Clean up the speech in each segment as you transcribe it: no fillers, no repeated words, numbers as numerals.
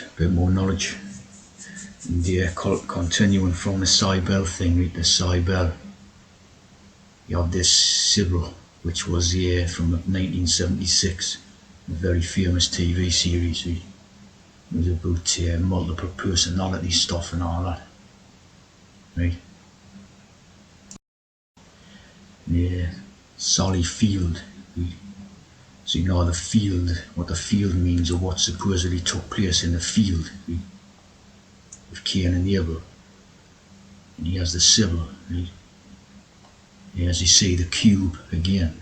right? A bit more knowledge. And yeah, continuing from the Cybele thing, right? The Cybele. You have this Sybil, which was from 1976, a very famous TV series. Right? It was about multiple personality stuff and all that, right? Yeah, Sally Field. Right? So you know the field, what the field means, or what supposedly took place in the field, right? With Cain and Abel. And he has the Sybil, right? And as you see, the cube again.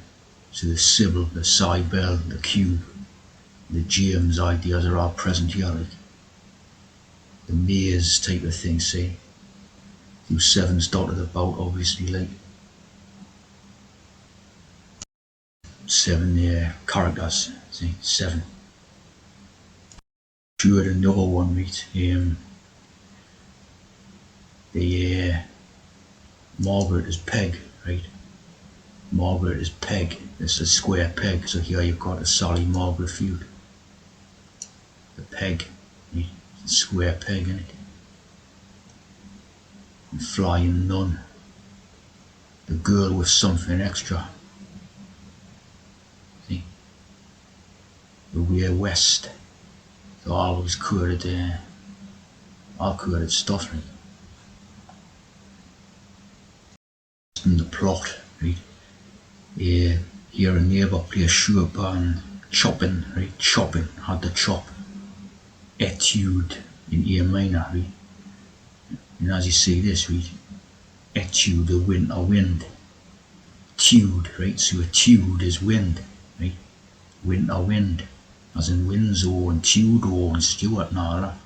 So the Sybil, the Cybele, the cube, the James ideas are all present here, like the maze type of thing, see? Few sevens dotted about, obviously, like seven characters, see? Seven. Sure, another one, right? The Margaret is Peg, right? Margaret is Peg. It's a square peg, so here you've got a Sally Margaret feud. The peg, right? Square peg in it. And Flying Nun. The girl with something extra. See? The Way West. So all was coded, all coded stuff, right? In the plot, right? Here a neighbour play a shoe upon chopping, right? Chopping, had to chop. Etude in A minor, right? And as you see this, right? Etude, a wind. Tude, right? So a tude is wind, right? Winter wind, as in Windsor and Tudor and Stuart and all that.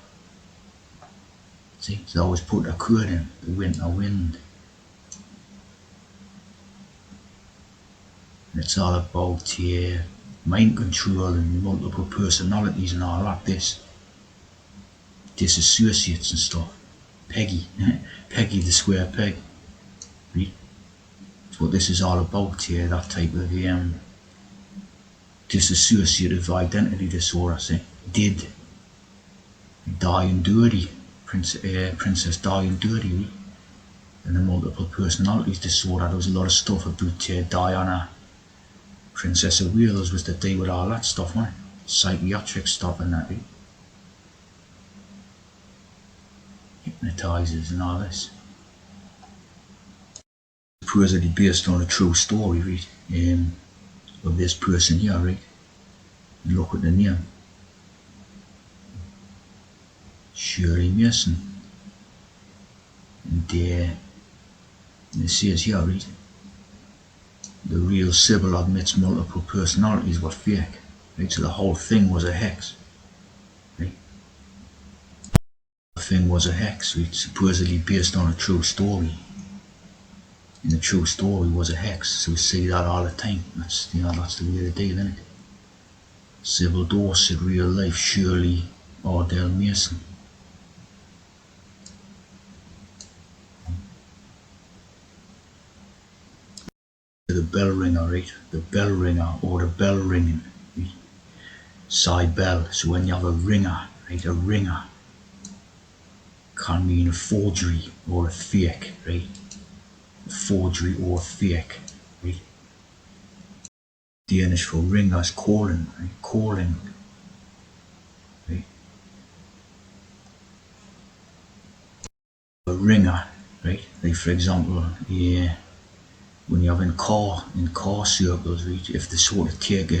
See, so I always put a code in, the winter wind. And it's all about mind control and multiple personalities and all that, this disassociates and stuff. Peggy, Peggy the square peg, right? That's what this is all about here, that type of dissociative identity disorder, see? Did Dying Dirty, Princess Dying Dirty, right? And the multiple personalities disorder. There was a lot of stuff about Diana, Princess of Wales, was to do with all that stuff, wasn't it? Psychiatric stuff and that, right? Hypnotizers and all this. Supposedly based on a true story, right? Of this person here, right? And look at the name. Shirley Mason. And it says here, right? The real Sybil admits multiple personalities were fake, right? So the whole thing was a hex, right? The thing was a hex, right? Supposedly based on a true story. And the true story was a hex, so we see that all the time. That's that's the way they deal, isn't it? Sybil Dorset, real life, Shirley Ardell Mason. The bell ringer, right? The bell ringer or the bell ringing, right? Cybele. So when you have a ringer, right? A ringer can mean a forgery or a fake, right? A forgery or a fake, right? Danish for ringer is calling, right? Calling, right? A ringer, right? Like for example, when you have in car circles, right? If they sort of take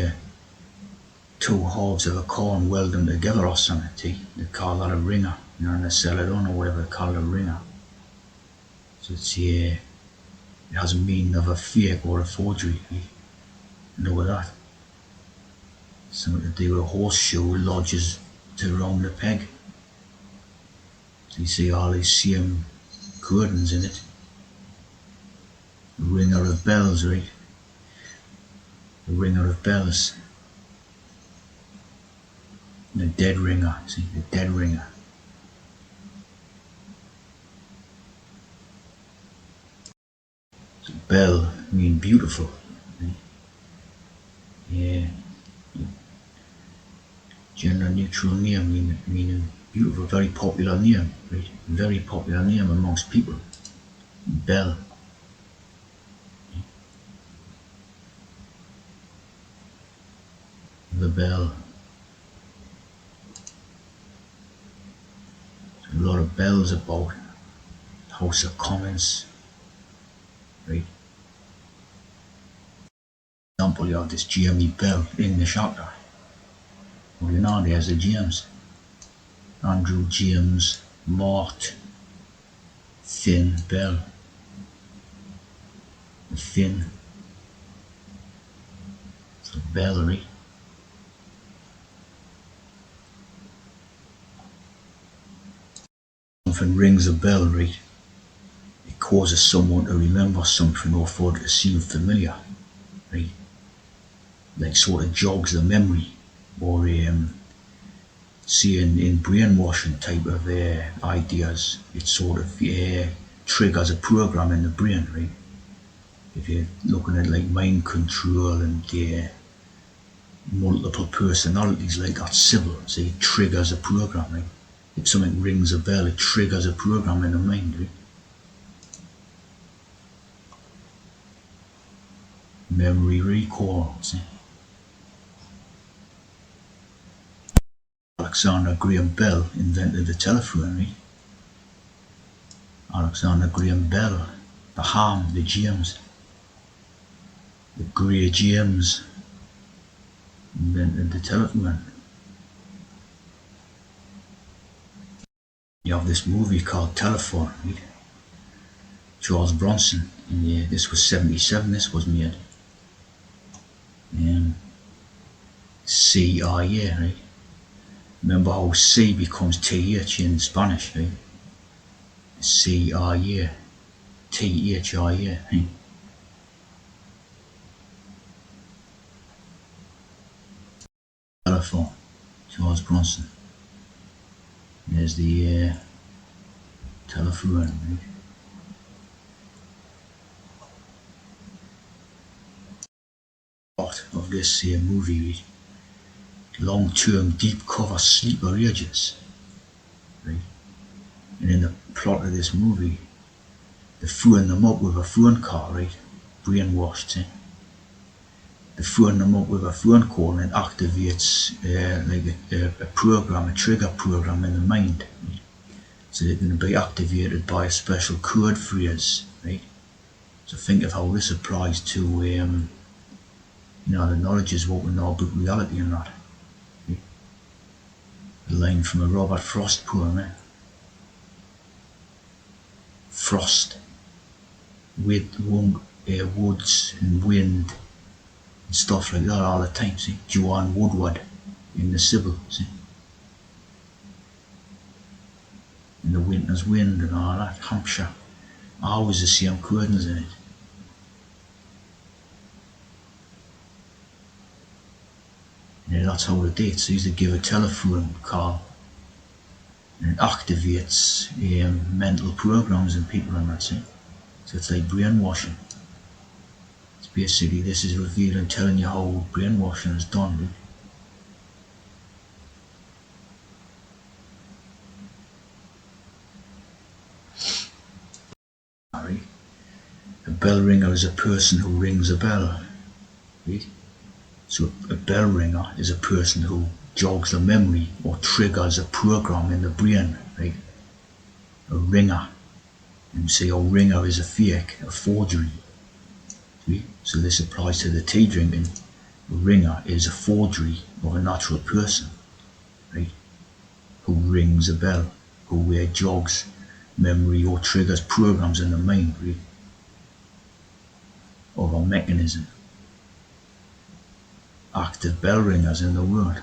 two halves of a car and weld them together or something, see? They call that a ringer, and they sell it on or whatever, they call it a ringer. So it's it has a meaning of a fake or a forgery, right? Know that. Something to do with a horseshoe lodges to around the peg. So you see all these same cordons in it. The ringer of bells, right? The ringer of bells. And the dead ringer, see, the dead ringer. So bell mean beautiful. Right? Yeah. Gender neutral name, meaning beautiful, very popular name, right? Very popular name amongst people. Bell. The Bell. A lot of bells about. House of Commons, right? Example, you have this Jamie Bell in the chapter. Well, you know, there's the James. Andrew James Mort Finn Bell. Finn. So Bell, right? Something rings a bell, right? It causes someone to remember something or for it to seem familiar, right? Like sort of jogs the memory, or see in brainwashing type of ideas, it sort of triggers a program in the brain, right? If you're looking at like mind control and multiple personalities like that civil, so it triggers a program, right? If something rings a bell, it triggers a program in the mind, right? Memory recall, see? Alexander Graham Bell invented the telephone, right? Alexander Graham Bell, the Ham, the James, the Grey James invented the telephone. You have this movie called Telephone, right? Charles Bronson, and this was 77, this was made. CIA, right? Remember how C becomes TH in Spanish, right? CIA, THIA, right? Telephone, Charles Bronson. There's the telephone, right? Part of this movie, right? Long-term deep cover sleeper agents, right? And in the plot of this movie, they phone them up with a phone call, right? Brainwashed, they phone them up with a phone call and it activates like a program, a trigger program in the mind. Right? So they can be activated by a special code phrase, right? So think of how this applies to, the knowledge is what we know about reality and that. Right? A line from a Robert Frost poem, Frost, with woods and wind and stuff like that all the time, see? Joanne Woodward in the Sybil, see? In the winter's wind and all that, Hampshire. Always the same coordinates in it. Yeah, that's how they do it. So you give a telephone call and it activates mental programs in people and that's it. So it's like brainwashing. It's basically, this is revealing, telling you how brainwashing is done. Right? Right? A bell ringer is a person who rings a bell. Right? So a bell ringer is a person who jogs the memory or triggers a program in the brain. Right? A ringer. And say, oh, ringer is a fake, a forgery. See? So this applies to the tea drinking. A ringer is a forgery of a natural person, right? Who rings a bell, who jogs memory or triggers programs in the mind, right? Of a mechanism. Active bell ringers in the world.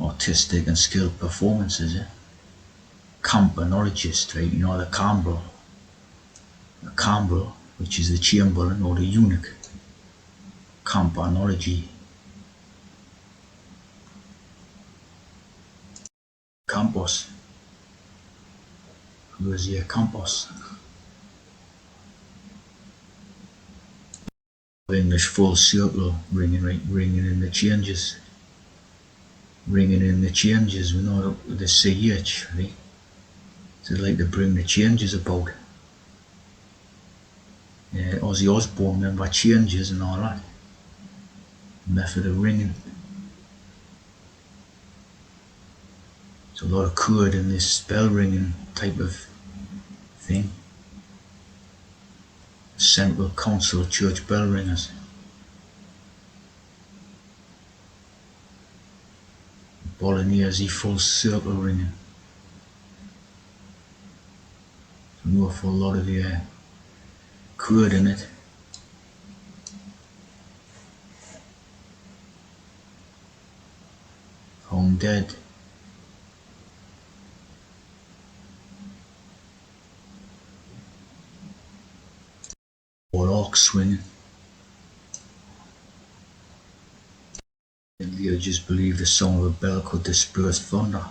Artistic and skilled performances, Campanologist, right? You know the Campbell. The Campbell, which is the Chamberlain or the eunuch. Campanology. Campos. Who is here? Campos. English full circle ringing, right, ringing in the changes. Ringing in the changes, we know the CH, right? So they like to bring the changes about. Ozzy Osbourne, remember changes and all that. Method of ringing. So a lot of chord in this bell ringing type of thing. Central Council Church bell ringers. Bolognese full circle ringing. An awful lot of the chord in it. Home Dead. Or orc swinging. And the just believe the sound of a bell could disperse thunder.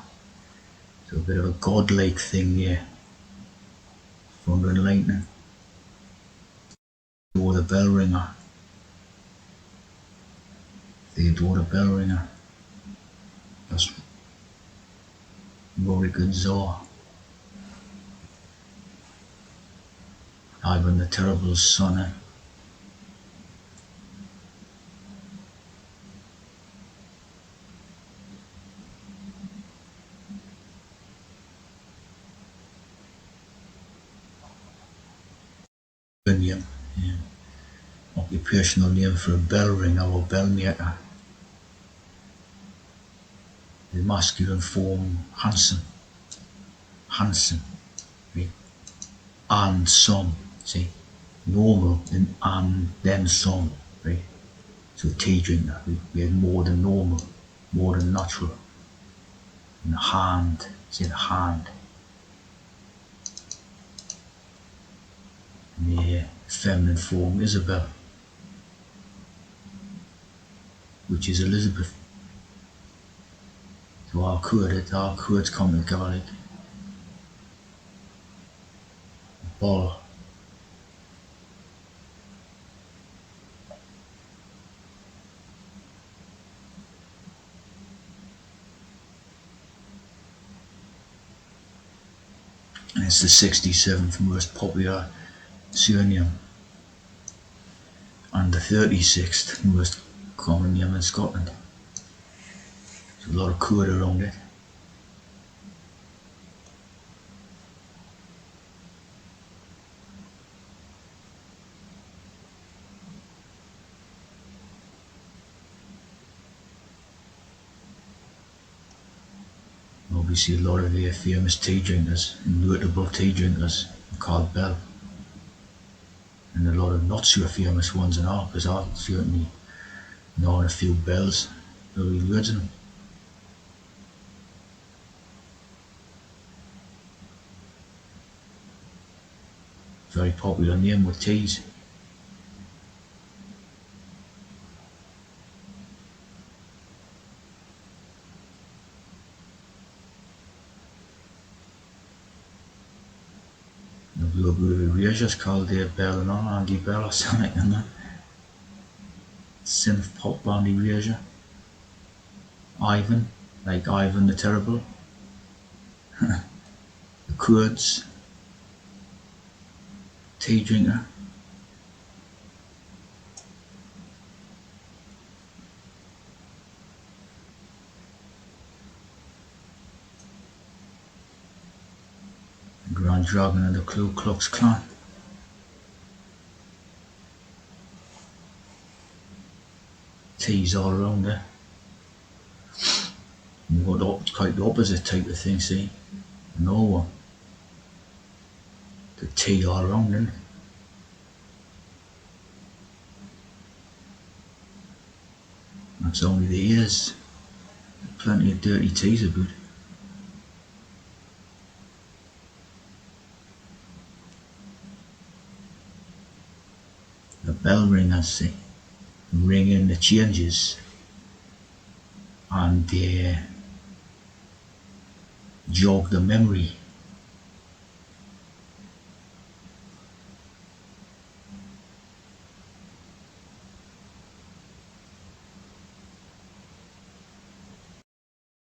So a bit of a godlike thing there. Thunder and lightning. Or the bell ringer. They adore the bell ringer. That's very good Zor. Ivan the Terrible's son. Name, yeah. Occupational name for a bell ringer or bell maker. The masculine form Hansen. Hansen, right? And some, see, normal and then some, right? So tea drinker, we had more than normal, more than natural. And the hand, see the hand. And the feminine form Isabel, which is Elizabeth. So our chords come together like a ball. And it's the 67th most popular surname and the 36th most common name in Scotland. There's a lot of chord around it. Obviously a lot of the famous tea drinkers, notable tea drinkers, are called Bell. And a lot of not so famous ones and all, because I certainly know a few Bells, very words in them. Very popular name with teas. The blue erasures called Bell and all, Andy Bell or something like that. Synth pop band erasure. Ivan, like Ivan the Terrible. The chords. Tea drinker. Grand Dragon and the Ku Klux Klan. Teas all around there. You've got quite the opposite type of thing, see? No one. The tea all around then. That's only the ears. Plenty of dirty teas about. The bell ringers, see? Ringing the changes. And jog the memory